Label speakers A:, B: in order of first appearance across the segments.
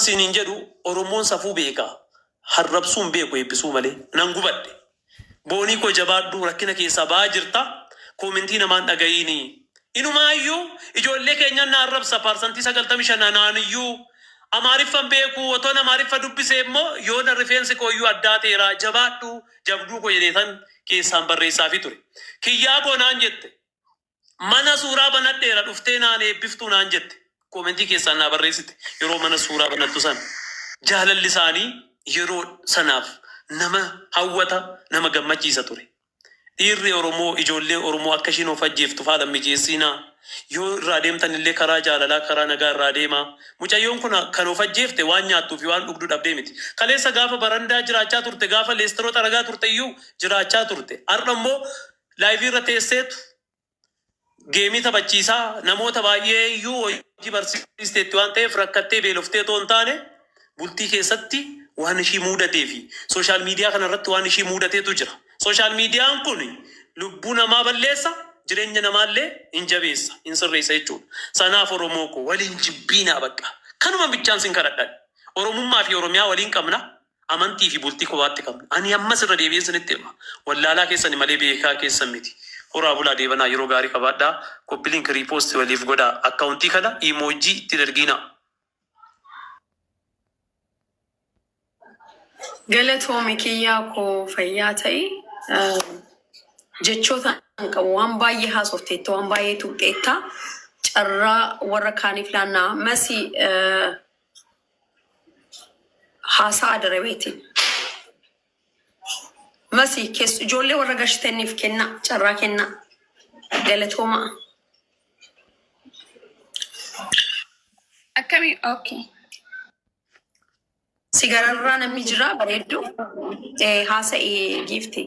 A: sinin jedhu Oromoon safuu beeka. Harrabsuun beeku eebbisuu malee nan gubadhe. Boonii koo jabaadhu rakkina keessaa ba'aa jirta. Koomentii namaan dhaga'iini. Inumaayyuu ijoollee keenya na arrabsa parsantii 95 naaniyyuu amaariffan beeku otoo amaariffa dubbisee immoo yoo na rifeensi kooyyuu addaa teera jabaadhu jabduu koo jedheetan keessaan barreessaa fi ture. Kiyyaa koo naan jette. Mana suuraa banadheera dhuftee naan eebbiftuu naan jette. Koomentii keessaan naa barreessite yeroo mana suuraa banattu san. Jaalalli isaanii yeroo sanaaf nama hawwata nama gammachiisa ture. Dhiirri Oromoo ijoollee Oromoo akka ishiin of ajjeeftu faadha mijeessinaa. Yoo irraa deemtan illee karaa jaalalaa karaa nagaa irraa deemaa. Mucayyoon kun kan of ajjeefte waan nyaattuu fi waan dhugduu dhabdee miti. Kaleessa gaafa barandaa jiraachaa turte gaafa leestiroo xaragaa turte iyyuu jiraachaa turte. Har'a immoo laayivii irra teesseetu geemii taphachiisaa namoota baay'ee iyyuu hojii barsiisteetti waan ta'eef rakkattee beeloftee otoo hin taane bultii keessatti waan ishii muudatee fi sooshaal miidiyaa kanarratti waan ishii muudateetu jira. Sooshaal miidiyaan kun lubbuu namaa balleessa jireenya namaallee hin jabeessa hin sirreessa jechuudha. Sanaaf Oromoo koo waliin jibbiinaa bakka. Kanuma bichaan sin kadhadhan. Oromummaa fi Oromiyaa waliin qabna. Amantii fi bultii kophaatti qabna. Ani ammas irra deebi'een sinitti hima. Wallaalaa keessan malee beekaa keessan miti. Horaa bulaa deebanaa yeroo gaarii qabaadhaa. Koppiliin riipoost waliif godhaa. Akkaawuntii kana iimoojii itti dargiinaa.
B: Galatoomii kiyyaa koo fayyaa ta'e jechoota qabu waan baay'ee haasofteetta waan baay'ee tuqxeetta carraa warra kaaniif laannaa masi haasaa darabeetiin masi ijoollee warra gashitaniif kenna carraa kenna galatoomaa.
C: Akkamii okay.
B: Sigararraa namni jira bareeddu haasa'ee giifte.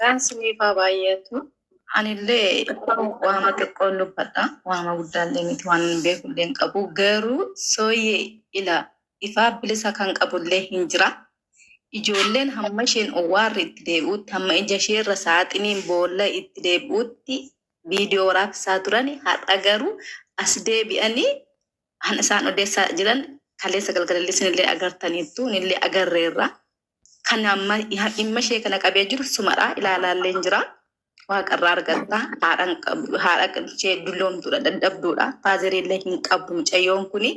C: Gansni baay'eetu anillee waama xiqqoon dubbadha waama guddaallee miti waan beekullee hin qabu garuu sooyyee ila ifaa bilisa kan qabullee hin jira. Ijoolleen hamma isheen owwaarri itti deebi'utti hamma ija isheerra saaxiniin boolla itti deebi'utti viidiyoo waraabsaa turani har'a garuu as deebi'anii han isaan odeessaa jiran kaleessa galgalallee sinillee agartaniittu nillee agarreerra kan amma dhimma ishee kana qabee jiru sumadha ilaalaallee jira waaqarraa argatta haadha ishee dulloomtuudha dadhabduudha faazerillee hin qabdu mucayyoon kuni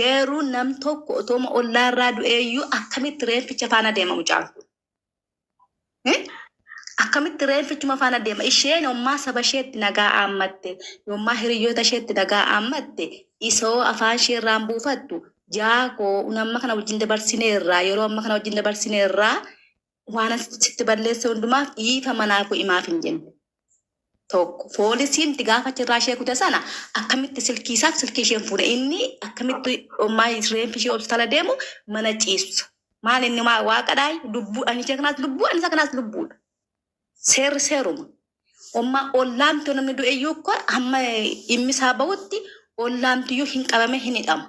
C: garuu nam tokko otooma ollaarraa du'eeyyuu akkamitti reefficha faana deema mucaan akkamitti reeffichuma faana deema isheen ommaa saba isheetti nagaa aammatte yommaa hiriyyoota isheetti nagaa aammatte isoo afaan isheerraan buufattu jaakoo namma kana wajjin dabarsineerraa yeroo amma kana wajjin dabarsineerraa waan sitti balleesse hundumaaf dhiifa manaafuu himaaf hin jenne tokko poolisiin itti gaafachirraa ishee kute sana akkamitti silkiisaaf silkii isheen fuudhe inni akkamitti ommaa reeffi ishee hospitaala deemu mana ciibsa maal inni waaqadhaay lubbuu ani ishee kanaas lubbuu ani isa kanaas lubbuudha. Seeruma. Omma ollaamtu namni du'eeyyuu ko amma immisaa ba'utti ollaamtiyyuu hin qabame hin hidhamu.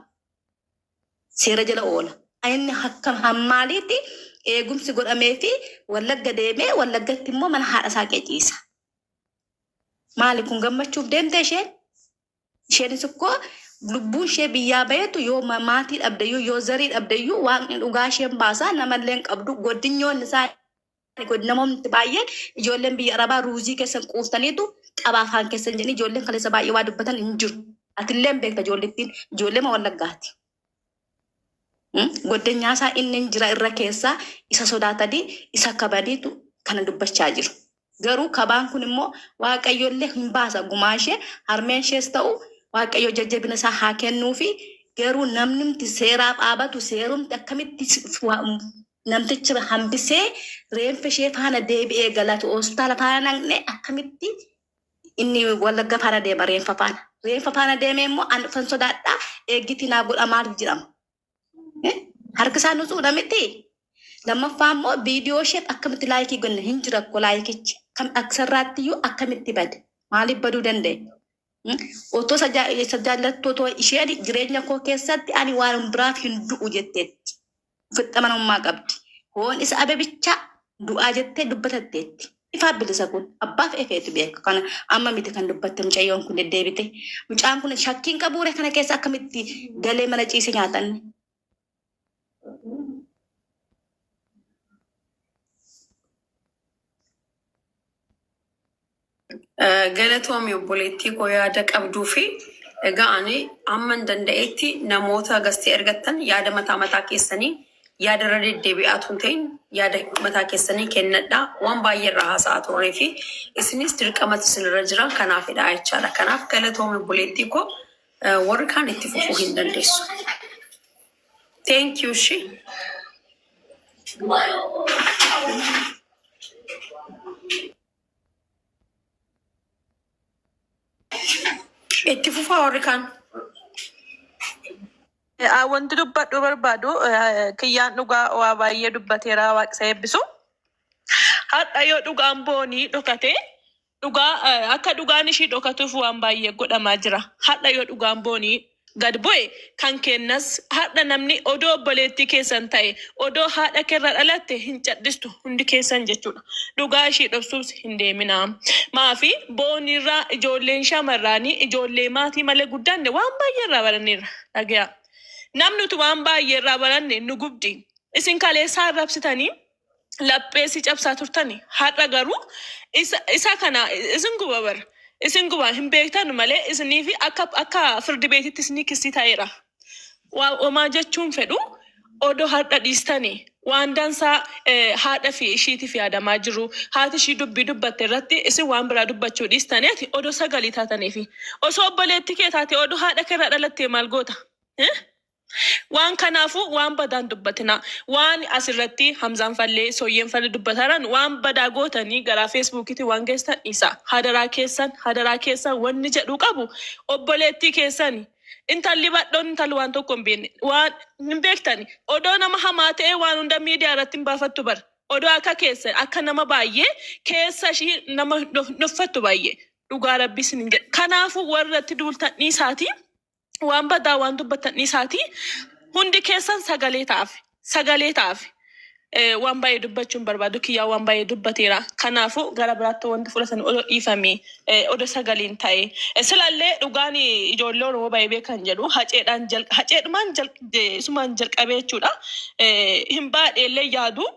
C: Seera jala oola. Inni akkam hammaaliitti eegumsi godhamee fi wallagga deemee wallaggatti immoo mana haadha isaa qeeciisa. Maali kun gammachuuf deemte isheen? Isheenis ikkoo lubbuun ishee biyyaa bayetu yoo maatii dhabdeyyuu yoo zarii dhabdeyyuu waaqni dhugaa isheen baasaa namallee qabdu goddinyoon isaa namoonni baay'een ijoolleen biyya arabaa ruuzii keessan quuftaniitu qabaa afaan keessan jedhanii ijoolleen kaleessa baay'ee waa dubbatan hin jiru. Atillee beekta ijoollettiin ijoollee wallaggaati. Goddanyaasaa inni jira irra keessaa isa sodaatanii isa kabaniitu kana dubbachaa jiru. Garuu kabaan kun immoo waaqayyoollee hin baasa gumaashee harmeen ishees ta'u waaqayyo jajjabina isaa haa kennuufi garuu namni seeraaf dhaabatu seerumti akkamitti namtichi hambisee reeffa ishee faana deebi'ee galatu hospitaala faana naqne akkamitti inni wallagga faana deema reeffa faana deemee immoo an fan sodaadhaa eeggiti naa godha maal jedhama. Harka isaa nusuudha miti. Lammaffaa immoo viidiyoo ishee akkamitti laayikii gonne hin jira ko laayikichi kam aksarraattiyyuu akkamitti bade maaliif baduu danda'e. Otoo sajaalattu otoo isheen jireenya koo keessatti ani waan biraaf hin du'u jetteetti. Fixamanummaa qabdi. Hoon isa abebicha du'aa jettee dubbatatteetti. Ifa bilisa kun abbaaf efeetu beeka kana amma miti kan dubbatte mucayyoon kun deddeebite mucaan kun shakkiin qabuure kana keessa akkamitti galee mana ciise nyaatan.
B: Galatoomi obboleettii koo yaada qabduu fi egaa ani amman danda'etti namoota gastee ergattan yaada mataa keessanii yaada irra deddeebi'aatu hin ta'in yaada mataa keessanii kennadhaa waan baay'ee irraa haasa'aa turree fi isinis dirqamatti isinirra jira kanaafidha jechaadha. Kanaaf galatoomi obboleettii koo warri kaan itti fufuu hin dandeessu. Thank you shi. Itti fufaa warri kaan.
D: Wanti dubbadhu barbaadu kiyyaan dhugaa waa baay'ee dubbateera Waaqsa eebbisu. Hadha yoo dhugaan boonii dhokate dhugaa akka dhugaan ishii dhokatuuf waan baay'ee godhamaa jira. Hadha yoo dhugaan boonii gad bu'e kan kennas hadha namni odoo obboleettii keessan ta'e odoo haadha keerra dhalatte hin cadhistu hundi keessan jechuudha. Dhugaa ishii dhoksuus hin deemina. Maafi boonirraa ijoolleen shamarraanii ijoollee maatii malee guddanne waan baay'ee irraa baranneerra dhagaya. Namni utuu waan baay'ee irraa baranne nu gubdi. Isin kaleessaa arrabsitanii lapheessi cabsaa turtanii hadha garuu isa kana isin guba bara. Isin guba hin beektan malee isinii fi akka firdi beetitti isinii kissii ta'eera. Homaa jechuun fedhu odoo hadha dhiistanii waan dansaa haadha fi ishiitiif yaadamaa jiru. Haati ishii dubbii dubbatte irratti isin waan biraa dubbachuu dhiistaniiti odoo sagalii taataniifi. Osoo obboleettii kee taate odoo haadha keerra dhalattee maal goota? Waan kanaafu waan badaan dubbatina. Waan asirratti Hamzaan Fallee Sooyyeen Fallee dubbataran waan badaa gootanii gara Feesbuukitti waan geessan isa. Hadaraa keessan wanni jedhu qabu obboleettii keessan. Intalli badhoon intalli waan tokko hin beekne waan hin beektani. Odoo nama hamaa ta'e waan hunda miidiyaa irratti hin baafattu bara. Odoo akka keessan akka nama baay'ee keessa ishii nama nuffattu baay'ee. Dhugaa Rabbii isin hin jedhu. Kanaafu warratti duultan dhiisaati. Waan badaa waan dubbatan isaati hundi keessan sagalee taaf waan baay'ee dubbachuun barbaadu kiyyaa waan baay'ee dubbateera. Kanaafu gara biraatti wanti fudhatan odoo dhiifame odoo sagaleen ta'e silallee dhugaan ijoollee Oromoo baay'ee beekan jedhu haceedhumaan sumaan jalqabee jechuudha. Hin baadheellee yaadu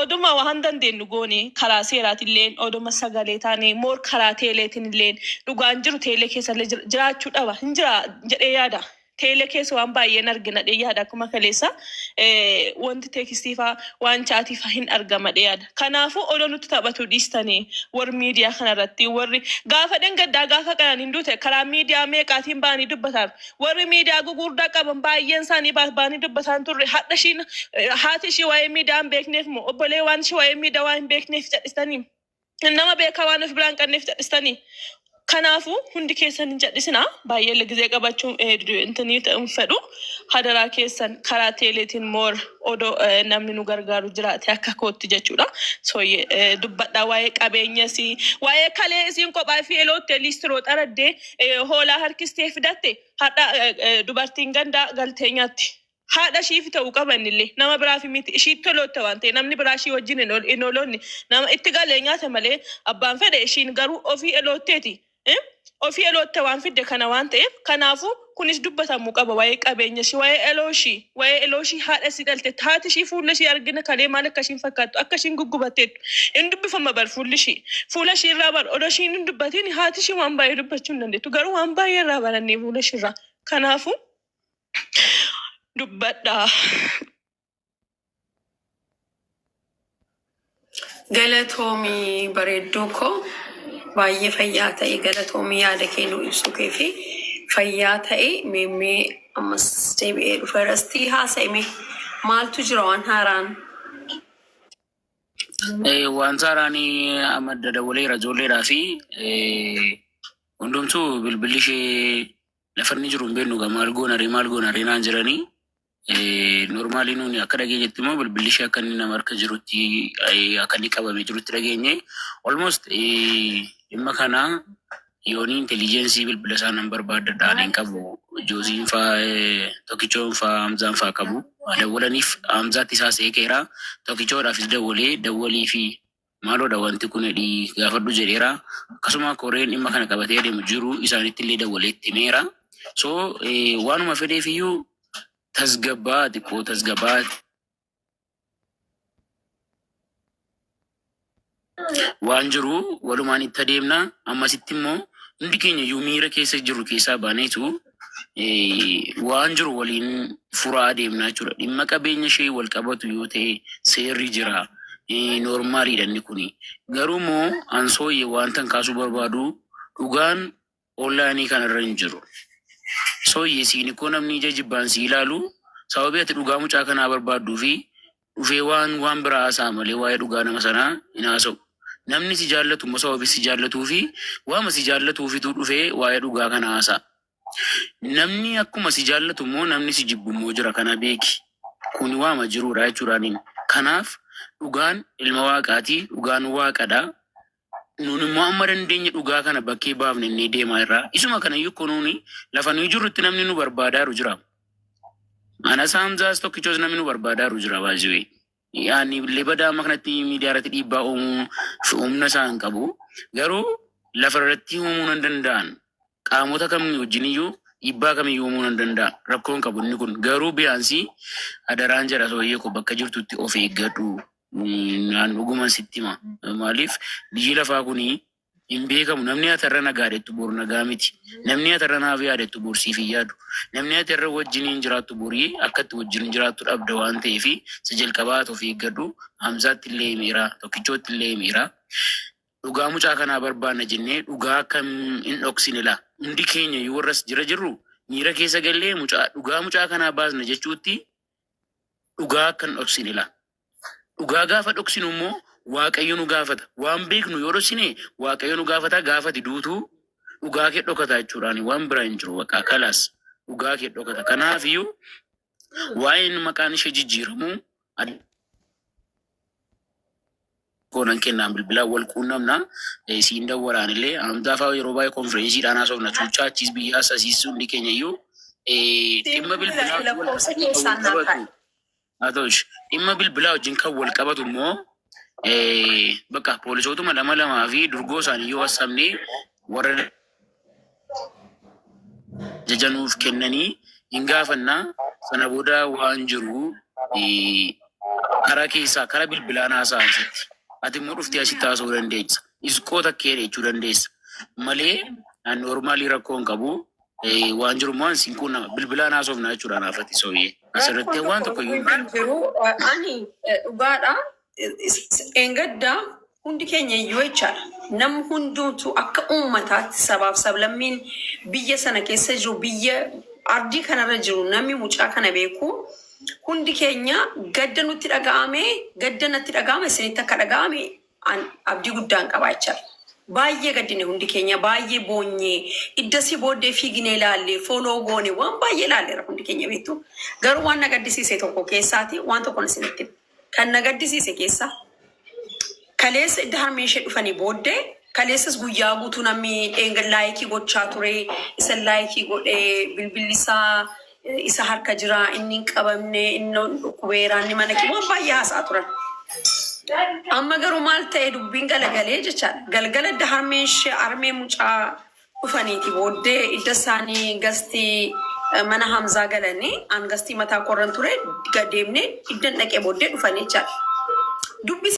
D: oduma waan dandeenyu goone karaa seeraatilleen oduma sagalee taane moor karaa teeleetinilleen dhugaan jiru teelee keessa jiraachuu dhaba hin jira jedhee yaada. Teelee keessa waan baay'een argina dhee yaada akkuma kaleessa wanti teekstiifaa waan chaatiifaa hin argama dhee yaada. Kanaafuu odoo nuti taphatu dhiistanii warri miidiyaa kanarratti warri gaafa dhangaddaa gaafa qanan hin duute karaa miidiyaa meeqaatiin baanii dubbatan warri miidiyaa gugurdaa qaban baay'een isaanii baanii dubbatan turre hadha ishiin haati ishii waa'ee miidiyaa hin beekneef moo obbolee waan ishii waa'ee miidiyaa waan hin beekneef jedhistanii nama beekaa waan of biraan qabneef jedhistanii. Kanaafu hundi keessan hin jedhisina baay'ee gizee qabachuun intanii ta'uun fedhu hadaraa keessan karaa teeleetiin moor odoo namni nu gargaaru jiraate akka kootti jechuudha. Sooyyee dubbadhaa waa'ee qabeenyasii waa'ee kalee isiin kophaa fi elootte liistiroo xaraddee hoolaa harkistee fidatte hadha dubartiin gandaa galtee nyaatti. Haadha ishiif ta'uu qabanillee nama biraaf miti ishii tolootte waan ta'e namni biraa ishii wajjin hin oolonni nama itti galee nyaata malee abbaan fedhe ishiin garuu ofii elootteeti. Ofii elootte waan fidde kana waan ta'eef kanaafu kunis dubbatamuu qaba waa'ee qabeenya ishii waa'ee elooshii haadha isii dhalte haati ishii fuula ishii argina kalee maal akka ishiin fakkaattu akka ishiin guggubatteettu hin dubbifama bar fuula ishii irraa bar odoo ishiin hin dubbatiin haati ishii waan baay'ee dubbachuu hin dandeettu garuu waan baay'ee irraa barannee fuula ishii irraa kanaafu dubbadhaa.
B: Galatoomii bareedduu koo baay'ee fayyaa ta'e galatoomii yaada kennuu ibsuu kee fi fayyaa ta'e meemmee ammas deebi'ee dhufe rastii haasa'ime maaltu jira waan haaraan?
E: Waan haaraan amma dadawwaleera ijoolleedhaa fi hundumtuu bilbilli ishee lafarni jiru hin beeknu maal goonaree naan jiranii. Normaali nuuni akka dhageenyetti immoo bilbilli ishee akka inni nama harka jirutti akka inni qabamee jirutti dhageenye almost dhimma kana yoonii intelligensii bilbila isaa nan barbaadadhaan hin qabu joosiin fa'aa tokkichoon fa'aa Hamzaan fa'aa qabu dawwalaniif Hamzaatti isaa seekeera tokkichoodhaafis dawwalii fi maaloodha wanti kun gaafadhu jedheera. Akkasuma koreen dhimma kana qabatee deemu jiru isaanitti illee dabalee himeera. So waanuma fedheefiyyuu tasgabbaa xiqqoo tasgabbaa waan jiru walumaan itti adeemna. Ammasitti immoo hundi keenya iyyuu miira keessa jiru keessaa baaneetu waan jiru waliin furaa adeemnaa jechuudha. Dhimma qabeenya ishee wal qabatu yoo ta'e seerri jira. Normaaliidha inni kuni. Garuu immoo ansooyyee wanta kaasuu barbaadu dhugaan onlaayinii kanarra hin jiru. Sooyyee siini koo namni ija jibbaan si ilaalu sababii ati dhugaa mucaa kanaa barbaaduu fi dhufee waan biraa haasaa malee waa'ee dhugaa nama sanaa hin haasa'u. Namni si jaallatu immoo sababii si jaallatuu fi waama si jaallatuufitu dhufee waa'ee dhugaa kana haasa'a. Namni akkuma si jaallatu immoo namni si jibbu immoo jira, kana beeki. Kun waama jiruudha jechuudhaan. Kanaaf dhugaan ilma waaqaati, dhugaan waaqadha. Nuuni immoo amma dandeenya dhugaa kana bakkee baafne inni deemaa irraa. Isuma kana iyyuu kunuuni lafa nuyi jirrutti namni nu barbaadaaru jira. Ana saamzaas tokkichoos namni nu barbaadaaru jira baay'ee. Yaani lebadaa amma kanatti miidiyaa irratti dhiibbaa uumuu fi humna isaa hin qabu. Garuu lafa irratti uumuu hin danda'an. Qaamota kamni wajjin iyyuu dhiibbaa kamiyyuu uumuu hin danda'an. Rakkoon qabu inni kun. Garuu biyyaansi adaraan jedha sooyyee ko bakka jirtutti of eeggadhu. Naan dhuguman sitti hima. Maaliif biyyi lafaa kuni hin beekamu. Namni atarra nagaadhettu bor nagaa miti. Namni atarra naaf yaadettu bor siif hin yaadu. Namni atarra wajjin hin jiraattu borii akkatti wajjin jiraattu dhabda waan ta'eef si jalqabaat of eeggadhu. Hamzaatti illee himeera, tokkichootti illee himeera. Dhugaa mucaa kanaa barbaanna jennee dhugaa akkam hin dhoksinila. Hundi keenya yoo warras jira jirru miira keessa gallee dhugaa mucaa kanaa baasna jechuutti dhugaa akka hin dhoksinila. Dhugaa gaafa dhoksinu immoo Waaqayyo nu gaafata. Waan beeknu yoo dhoksine Waaqayyo nu gaafata. Gaafati duutuu dhugaa kee dhokata jechuudhaan waan biraa hin jiru. Bakka kalaas dhugaa kee dhokata. Kanaaf iyyuu waa'een maqaan ishee jijjiiramu konan kennaan bilbilaa wal quunnamna. Siin dawwalaan illee amtaafaa yeroo baay'ee konferensiidhaan haasofna. Cuuchaa achiis biyyaa sasiisuu hundi keenya iyyuu dhimma bilbilaa dhimma bilbilaa wajjin kan wal qabatu immoo bakka poolisootuma lama fi durgoo isaanii yoo wassabne warra jajanuuf kennanii hin gaafannaa. Sana booda waan jiru karaa keessaa karaa bilbilaan haasa'ansitti. Ati immoo dhuftee asitti haasa'uu dandeessa. Isqoota kee jechuu dandeessa. Malee normaalii rakkoo hin qabu. Waan jiru immoo ansiin kun bilbilaan haasofna jechuudhaan haafati sooyyee. Asirratti waan tokko
B: jiru ani dhugaadha. Engaddaa hundi keenya iyyuu jechaadha. Nam hundumtu akka uummataatti sabaaf sablammiin biyya sana keessa jiru biyya ardii kanarra jiru namni mucaa kana beeku hundi keenya gadda nutti dhaga'ame gadda natti dhaga'ame isinitti akka dhaga'ame abdii guddaan qabaa jechaadha. Baay'ee gaddine hundi keenya baay'ee boonyee iddasii booddee fiignee ilaalle fooloo goone waan baay'ee ilaalleera hundi keenya beektu. Garuu waan na gaddisiise tokko keessaati waan tokko isinitti kan na gaddisiise keessa kaleessa idda harmee ishee dhufanii booddee kaleessas guyyaa guutuu namni laayikii gochaa ture. Isa laayikii godhee bilbilisaa isa harka jira inni hin qabamne inni dhukkubeeraa inni mana waan baay'ee haasaa turan. Amma garuu maal ta'e dubbiin galagalee jechaadha. Galgala idda harmee ishee harmee mucaa dhufaniiti booddee idda isaanii gastii mana Hamzaa galanii an gastii mataa korran ture gadeemne iddan dhaqee booddee dhufanii jechaadha. Dubbi